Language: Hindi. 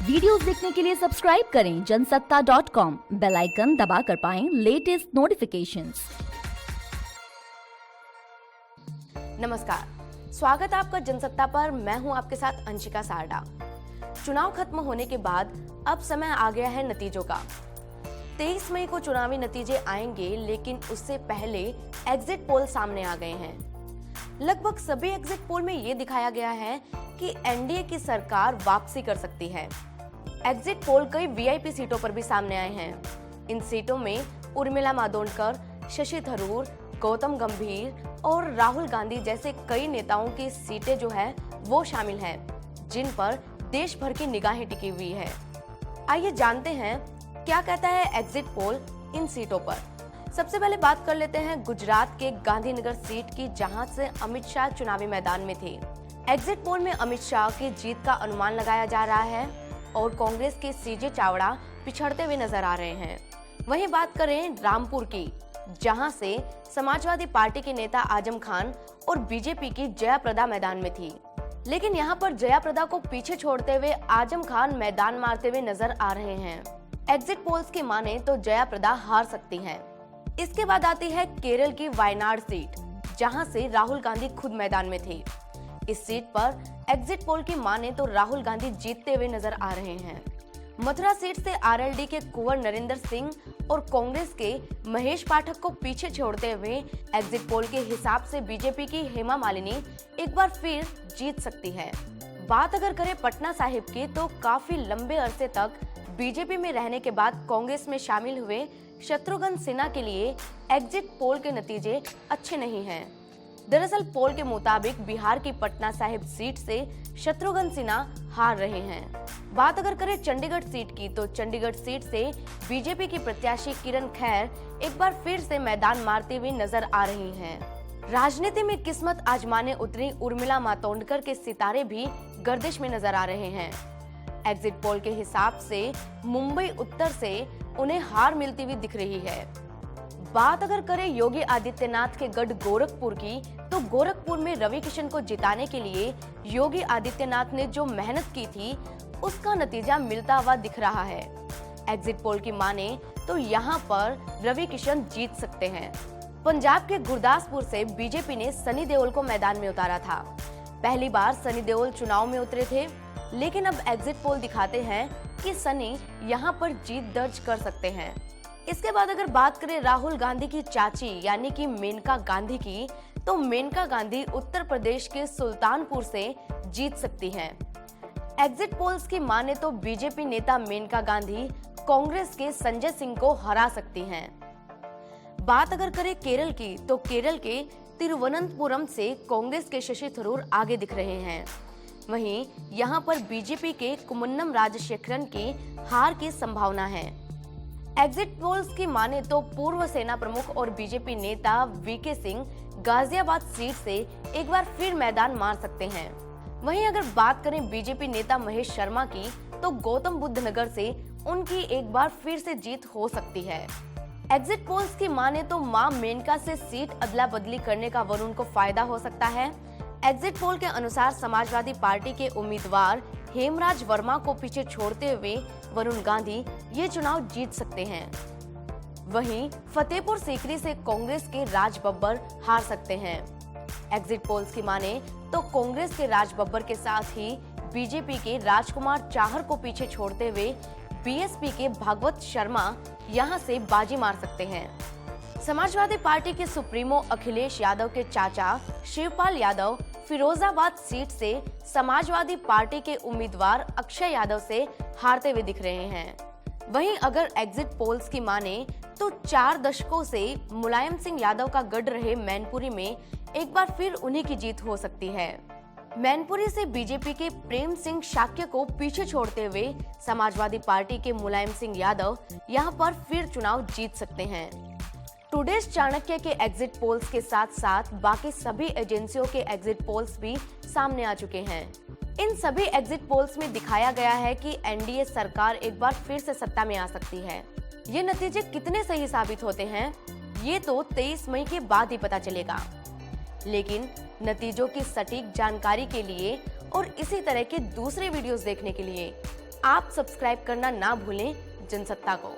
वीडियोस देखने के लिए सब्सक्राइब करें जनसत्ता.com, बेल आइकन दबाकर पाएं लेटेस्ट नोटिफिकेशंस। नमस्कार, स्वागत है आपका जनसत्ता पर। मैं हूं आपके साथ अंशिका सारडा। चुनाव खत्म होने के बाद अब समय आ गया है नतीजों का। 23 मई को चुनावी नतीजे आएंगे, लेकिन उससे पहले एग्जिट पोल सामने आ गए हैं। लगभग सभी एग्जिट पोल में ये दिखाया गया है कि एनडीए की सरकार वापसी कर सकती है। एग्जिट पोल कई वीआईपी सीटों पर भी सामने आए हैं। इन सीटों में उर्मिला मातोंडकर, शशि थरूर, गौतम गंभीर और राहुल गांधी जैसे कई नेताओं की सीटें जो है वो शामिल हैं, जिन पर देश भर की निगाहें टिकी हुई है। आइए जानते हैं क्या कहता है एग्जिट पोल इन सीटों पर। सबसे पहले बात कर लेते हैं गुजरात के गांधीनगर सीट की, जहां से अमित शाह चुनावी मैदान में थे। एग्जिट पोल में अमित शाह की जीत का अनुमान लगाया जा रहा है और कांग्रेस के सीजे चावड़ा पिछड़ते हुए नजर आ रहे हैं। वहीं बात करें रामपुर की, जहां से समाजवादी पार्टी के नेता आजम खान और बीजेपी की जया प्रदा मैदान में थी, लेकिन यहां पर जया प्रदा को पीछे छोड़ते हुए आजम खान मैदान मारते हुए नजर आ रहे हैं। एग्जिट पोल्स की माने तो जया प्रदा हार सकती हैं। इसके बाद आती है केरल की वायनाड सीट, जहां से राहुल गांधी खुद मैदान में थे। इस सीट पर एग्जिट पोल की माने तो राहुल गांधी जीतते हुए नजर आ रहे हैं। मथुरा सीट से आरएलडी के कुंवर नरेंद्र सिंह और कांग्रेस के महेश पाठक को पीछे छोड़ते हुए एग्जिट पोल के हिसाब से बीजेपी की हेमा मालिनी एक बार फिर जीत सकती है। बात अगर करें पटना साहिब की, तो काफी लंबे अरसे तक बीजेपी में रहने के बाद कांग्रेस में शामिल हुए शत्रुघ्न सिन्हा के लिए एग्जिट पोल के नतीजे अच्छे नहीं हैं। दरअसल पोल के मुताबिक बिहार की पटना साहिब सीट से शत्रुघ्न सिन्हा हार रहे हैं। बात अगर करें चंडीगढ़ सीट की, तो चंडीगढ़ सीट से बीजेपी की प्रत्याशी किरण खैर एक बार फिर से मैदान मारते हुए नजर आ रही हैं। राजनीति में किस्मत आजमाने उतरी उर्मिला मातोंडकर के सितारे भी गर्दिश में नजर आ रहे हैं। एग्जिट पोल के हिसाब से मुंबई उत्तर से उन्हें हार मिलती हुई दिख रही है। बात अगर करें योगी आदित्यनाथ के गढ़ गोरखपुर की, तो गोरखपुर में रवि किशन को जिताने के लिए योगी आदित्यनाथ ने जो मेहनत की थी, उसका नतीजा मिलता हुआ दिख रहा है। एग्जिट पोल की माने तो यहाँ पर रवि किशन जीत सकते हैं। पंजाब के गुरदासपुर से बीजेपी ने सनी देओल को मैदान में उतारा था। पहली बार सनी देओल चुनाव में उतरे थे, लेकिन अब एग्जिट पोल दिखाते हैं कि सनी यहाँ पर जीत दर्ज कर सकते हैं। इसके बाद अगर बात करें राहुल गांधी की चाची यानी कि मेनका गांधी की, तो मेनका गांधी उत्तर प्रदेश के सुल्तानपुर से जीत सकती हैं। एग्जिट पोल्स की माने तो बीजेपी नेता मेनका गांधी कांग्रेस के संजय सिंह को हरा सकती हैं। बात अगर करें केरल की, तो केरल के तिरुवनंतपुरम से कांग्रेस के शशि थरूर आगे दिख रहे हैं। वहीं यहां पर बीजेपी के कुम्मनम राजशेखरन की हार की संभावना है। एग्जिट पोल्स की माने तो पूर्व सेना प्रमुख और बीजेपी नेता वीके सिंह गाजियाबाद सीट से एक बार फिर मैदान मार सकते हैं। वहीं अगर बात करें बीजेपी नेता महेश शर्मा की, तो गौतम बुद्ध नगर से उनकी एक बार फिर से जीत हो सकती है। एग्जिट पोल्स की माने तो मां मेनका से सीट अदला बदली करने का वरुण को फायदा हो सकता है। एग्जिट पोल के अनुसार समाजवादी पार्टी के उम्मीदवार हेमराज वर्मा को पीछे छोड़ते हुए वरुण गांधी ये चुनाव जीत सकते हैं। वहीं फतेहपुर सीकरी से कांग्रेस के राज बब्बर हार सकते हैं। एग्जिट पोल्स की माने तो कांग्रेस के राज बब्बर के साथ ही बीजेपी के राजकुमार चाहर को पीछे छोड़ते हुए बीएसपी के भागवत शर्मा यहां से बाजी मार सकते हैं। समाजवादी पार्टी के सुप्रीमो अखिलेश यादव के चाचा शिवपाल यादव फिरोजाबाद सीट से समाजवादी पार्टी के उम्मीदवार अक्षय यादव से हारते हुए दिख रहे हैं। वहीं अगर एग्जिट पोल्स की माने तो 4 दशकों से मुलायम सिंह यादव का गढ़ रहे मैनपुरी में एक बार फिर उन्हीं की जीत हो सकती है। मैनपुरी से बीजेपी के प्रेम सिंह शाक्य को पीछे छोड़ते हुए समाजवादी पार्टी के मुलायम सिंह यादव यहां पर फिर चुनाव जीत सकते हैं। टुडेज चाणक्य के एग्जिट पोल्स के साथ साथ बाकी सभी एजेंसियों के एग्जिट पोल्स भी सामने आ चुके हैं। इन सभी एग्जिट पोल्स में दिखाया गया है कि एनडीए सरकार एक बार फिर से सत्ता में आ सकती है। ये नतीजे कितने सही साबित होते हैं, ये तो 23 मई के बाद ही पता चलेगा। लेकिन नतीजों की सटीक जानकारी के लिए और इसी तरह के दूसरे वीडियोस देखने के लिए आप सब्सक्राइब करना ना भूलें जनसत्ता को।